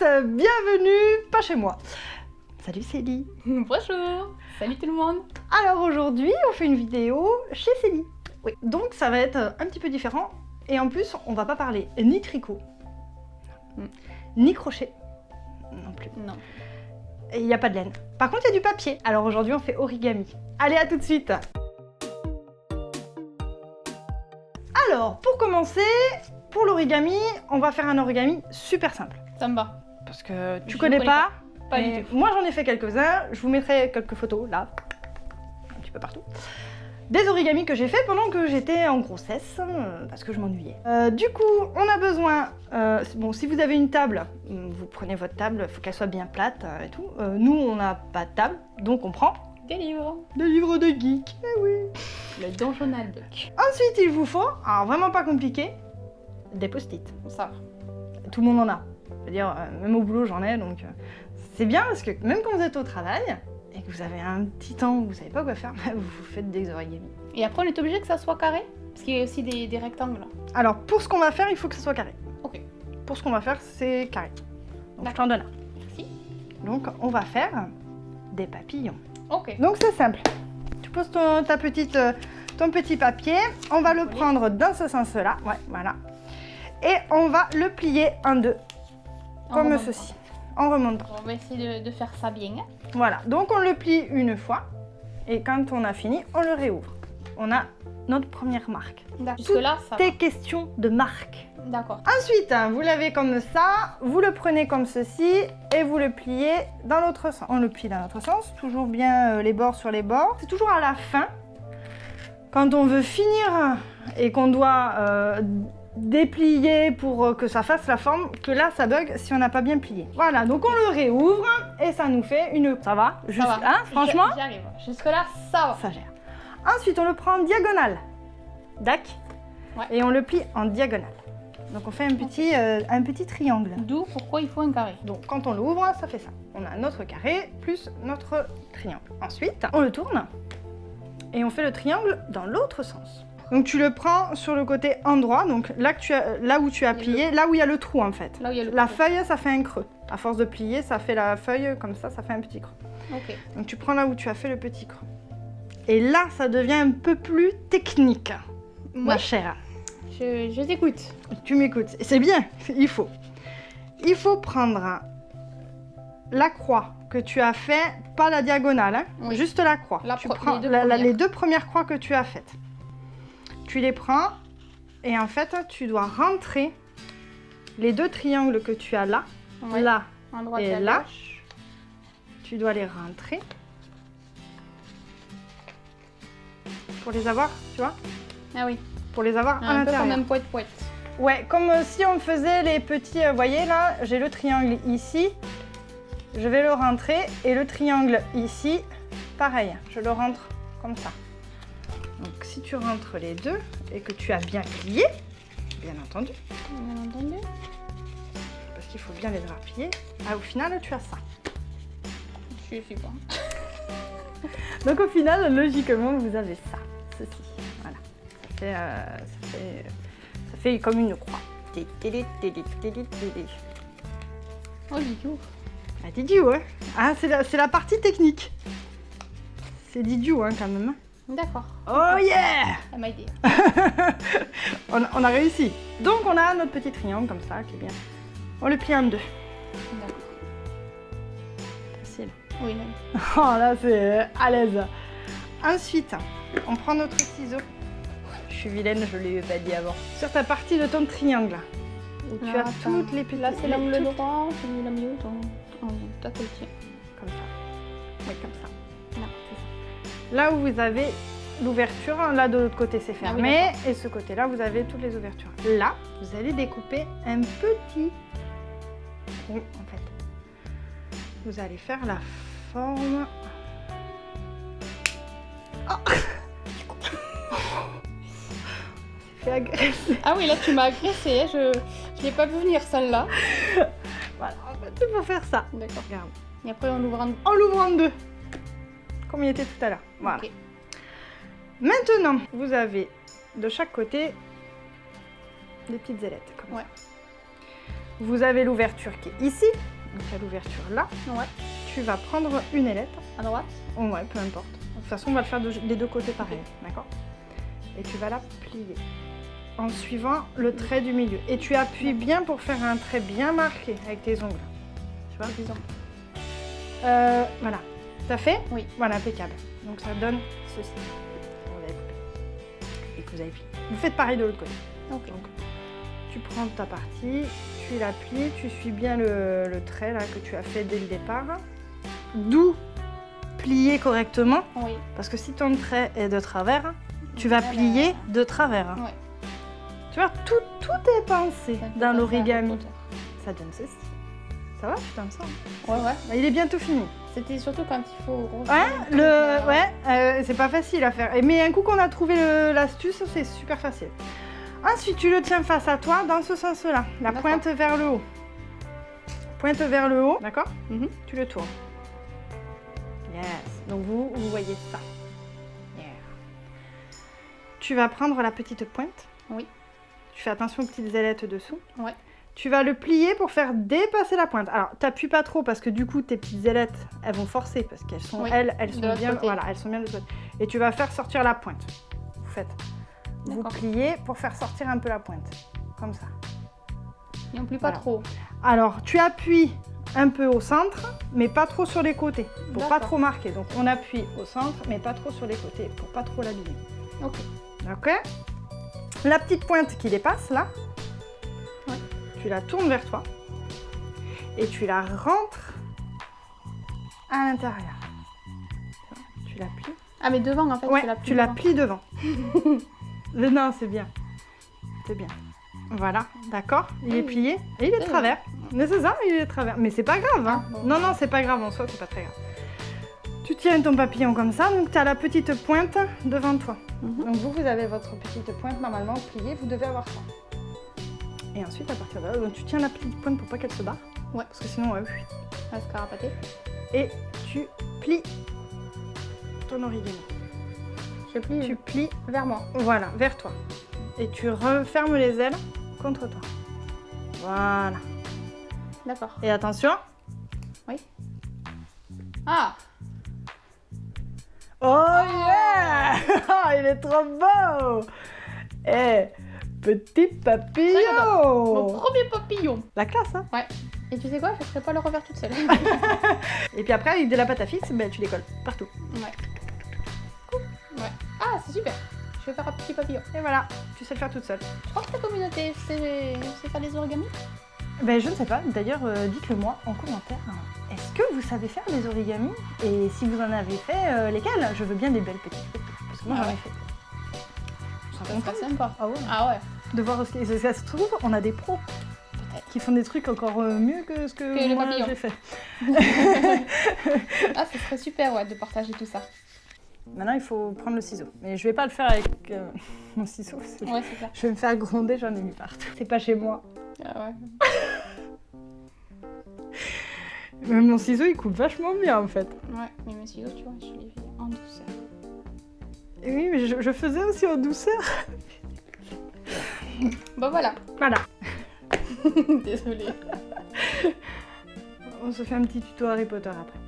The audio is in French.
bienvenue pas chez moi. Salut Célie. Bonjour. Salut tout le monde. Alors aujourd'hui on fait une vidéo chez Célie. Oui. Donc ça va être un petit peu différent et en plus on va pas parler ni tricot, ni crochet non plus. Non. Et il n'y a pas de laine. Par contre il y a du papier. Alors aujourd'hui on fait origami. Allez, à tout de suite. Alors pour commencer, pour l'origami, on va faire un origami super simple. Ça me va. Parce que tu connais pas. Pas du tout. Moi j'en ai fait quelques-uns, je vous mettrai quelques photos là, un petit peu partout. Des origamis que j'ai fait pendant que j'étais en grossesse, parce que je m'ennuyais. Du coup, on a besoin, bon si vous avez une table, vous prenez votre table, il faut qu'elle soit bien plate et tout. Nous on n'a pas de table, donc on prend Des livres. des livres de geek, eh oui. Le Donjonal Book. Ensuite il vous faut, alors vraiment pas compliqué, des post-it. Ça. Tout le monde en a. C'est-à-dire, même au boulot j'en ai, donc c'est bien parce que même quand vous êtes au travail et que vous avez un petit temps où vous savez pas quoi faire, vous faites des origamis. Et après on est obligé que ça soit carré? Parce qu'il y a aussi des rectangles. Alors pour ce qu'on va faire, il faut que ce soit carré. Ok. Pour ce qu'on va faire, c'est carré. Donc je t'en donne un. Merci. Donc on va faire des papillons. Ok. Donc c'est simple. Tu poses ton petit papier, on va le prendre dans ce sens-là, ouais, voilà. Et on va le plier en deux, comme ceci, en remontant. On va essayer de faire ça bien. Voilà, donc on le plie une fois, et quand on a fini, on le réouvre. On a notre première marque. Jusque-là, ça Des questions de marque. va. D'accord. Ensuite, vous l'avez comme ça, vous le prenez comme ceci, et vous le pliez dans l'autre sens. On le plie dans l'autre sens, toujours bien les bords sur les bords. C'est toujours à la fin, quand on veut finir et qu'on doit déplier pour que ça fasse la forme, que là ça bug si on n'a pas bien plié. Voilà, donc on le réouvre et ça nous fait une... Ça va? Juste, Ça va. hein, franchement? J'y arrive. Jusque-là, ça va. Ça gère. Ensuite, on le prend en diagonale. Dac. Ouais. Et on le plie en diagonale. Donc on fait un petit triangle. D'où pourquoi il faut un carré. Donc quand on l'ouvre, ça fait ça. On a notre carré plus notre triangle. Ensuite, on le tourne et on fait le triangle dans l'autre sens. Donc tu le prends sur le côté endroit, donc là, où tu as plié, là où il y a le trou en fait. Là où il y a le La trou. feuille, ça fait un creux. À force de plier, ça fait la feuille comme ça fait un petit creux. Ok. Donc tu prends là où tu as fait le petit creux. Et là, ça devient un peu plus technique, ma chère. Je t'écoute. Tu m'écoutes. Et c'est bien, il faut. Il faut prendre la croix que tu as fait, pas la diagonale, hein, Oui. juste la croix. Tu prends les deux premières croix que tu as faites. Tu les prends et en fait, tu dois rentrer les deux triangles que tu as là, Ouais. là À droite et à là. gauche. Tu dois les rentrer pour les avoir, tu vois, Ah oui. pour les avoir à Un peu comme l'intérieur. un poète-poète. Ouais, comme si on faisait les petits, vous voyez là, j'ai le triangle ici, je vais le rentrer et le triangle ici, pareil, je le rentre comme ça. Donc si tu rentres les deux et que tu as bien plié, bien entendu, Bien entendu. parce qu'il faut bien les avoir pliés, au final tu as ça. Je suis pas. Donc au final, logiquement, vous avez ça, ceci, voilà. Ça fait comme une croix. Oh, l'idiot. Ah, Didiou, ouais. Ah, c'est la partie technique. C'est Didiou, hein, quand même. D'accord. Oh yeah! Ça m'a aidé. on a réussi. Donc, on a notre petit triangle comme ça, qui est bien. On le plie en deux. D'accord. Facile. Oui, non. Oh, là, c'est à l'aise. Ensuite, on prend notre ciseau. Je suis vilaine, je ne l'ai pas dit avant. Sur ta partie de ton triangle, où tu as toutes les petites... Là, c'est l'angle droit, c'est la mieux. Oh, t'as le tien. Comme ça. Oui, comme ça. Là. Là où vous avez l'ouverture, là de l'autre côté c'est fermé, oui, et ce côté-là vous avez toutes les ouvertures. Là, vous allez découper un petit rond en fait. Vous allez faire la forme... Oh c'est fait agresser. Ah oui, là, tu m'as agressé. Je l'ai pas vu venir, celle-là. Voilà, tu peux faire ça. D'accord. Regarde. Et après, on l'ouvre en... En l'ouvrant en deux. Comme il était tout à l'heure. Voilà. Ok. Maintenant, vous avez de chaque côté des petites ailettes. Comme Ouais. ça. vous avez l'ouverture qui est ici. Donc il y a l'ouverture là. Ouais. Tu vas prendre une ailette. À droite. Oh, ouais, peu importe. De toute façon, on va le faire des deux côtés pareil, d'accord? Et tu vas la plier en suivant le trait du milieu. Et tu appuies bien pour faire un trait bien marqué avec tes ongles. Tu vois? Disons. Voilà. T'as fait? Oui. Voilà, impeccable. Donc ça donne ceci. Vous l'avez coupé. Et que vous avez plié. Vous faites pareil de l'autre côté. Ok. Donc, tu prends ta partie, tu la plies, tu suis bien le trait là que tu as fait dès le départ. D'où plier correctement, Oui. parce que si ton trait est de travers, tu vas plier de travers. Ouais. Tu vois, tout est pensé dans l'origami. Ça donne ceci. Ça va, putain, ça. Ouais, ouais. Bah, il est bientôt fini. C'était surtout quand il faut... Ouais, c'est pas facile à faire. Mais un coup qu'on a trouvé l'astuce, c'est super facile. Ensuite, tu le tiens face à toi dans ce sens-là. La pointe vers le haut. Pointe vers le haut, d'accord? Tu le tournes. Yes. Donc vous voyez ça. Yeah. Tu vas prendre la petite pointe. Oui. Tu fais attention aux petites ailettes dessous. Ouais. Tu vas le plier pour faire dépasser la pointe. Alors, t'appuies pas trop parce que du coup, tes petites ailettes, elles vont forcer parce qu'elles sont, elles sont bien, voilà, elles sont bien de l'autre côté. Et tu vas faire sortir la pointe. Vous faites. Vous pliez pour faire sortir un peu la pointe, comme ça. Et on plie pas trop. Alors, tu appuies un peu au centre, mais pas trop sur les côtés, pour pas trop marquer. Donc, on appuie au centre, mais pas trop sur les côtés, pour pas trop l'abîmer. Ok. Ok. La petite pointe qui dépasse, là, tu la tournes vers toi et tu la rentres à l'intérieur. Tu la plies. Ah, mais devant, en fait, ouais, tu la plies devant. Non, c'est bien. C'est bien. Voilà, d'accord. Il est plié et il est de travers. Mais c'est ça, il est de travers. Mais c'est pas grave, hein. Bon. Non, c'est pas grave en soi, c'est pas très grave. Tu tiens ton papillon comme ça, donc tu as la petite pointe devant toi. Donc vous avez votre petite pointe normalement pliée, vous devez avoir ça. Et ensuite, à partir de là, donc tu tiens la petite pointe pour pas qu'elle se barre. Ouais. Parce que sinon, Elle va se carapater. Et tu plies ton origami. Je plie. Tu plies vers moi. Voilà, vers toi. Et tu refermes les ailes contre toi. Voilà. D'accord. Et attention. Oui. Ah! Oh yeah! Il est trop beau! Eh, petit papillon! Mon premier papillon! La classe, hein? Ouais. Et tu sais quoi? Je ne ferai pas le revers toute seule. Et puis après, avec de la pâte à fixe, ben, tu les colles partout. Ouais. Ouais. Ah, c'est super! Je vais faire un petit papillon. Et voilà, tu sais le faire toute seule. Tu crois que ta communauté sait faire des origamis? Ben, je ne sais pas. D'ailleurs, dites-le moi en commentaire. Est-ce que vous savez faire des origamis? Et si vous en avez fait, lesquels? Je veux bien des belles petites photos. Parce que moi, j'en ai fait. Ça serait sympa. Ah ouais. Ah ouais. De voir ce que ça se trouve, on a des pros qui font des trucs encore mieux que ce que moi j'ai fait. Ah, ce serait super, ouais, de partager tout ça. Maintenant, il faut prendre le ciseau. Mais je vais pas le faire avec mon ciseau. Ouais, c'est ça. Je vais me faire gronder, j'en ai mis partout. C'est pas chez moi. Ah ouais. Mais mon ciseau, il coupe vachement bien, en fait. Ouais, mais mes ciseaux, tu vois, je les fais en douceur. Et oui, mais je faisais aussi en douceur. Bon, voilà. Voilà. Désolée. On se fait un petit tuto Harry Potter après.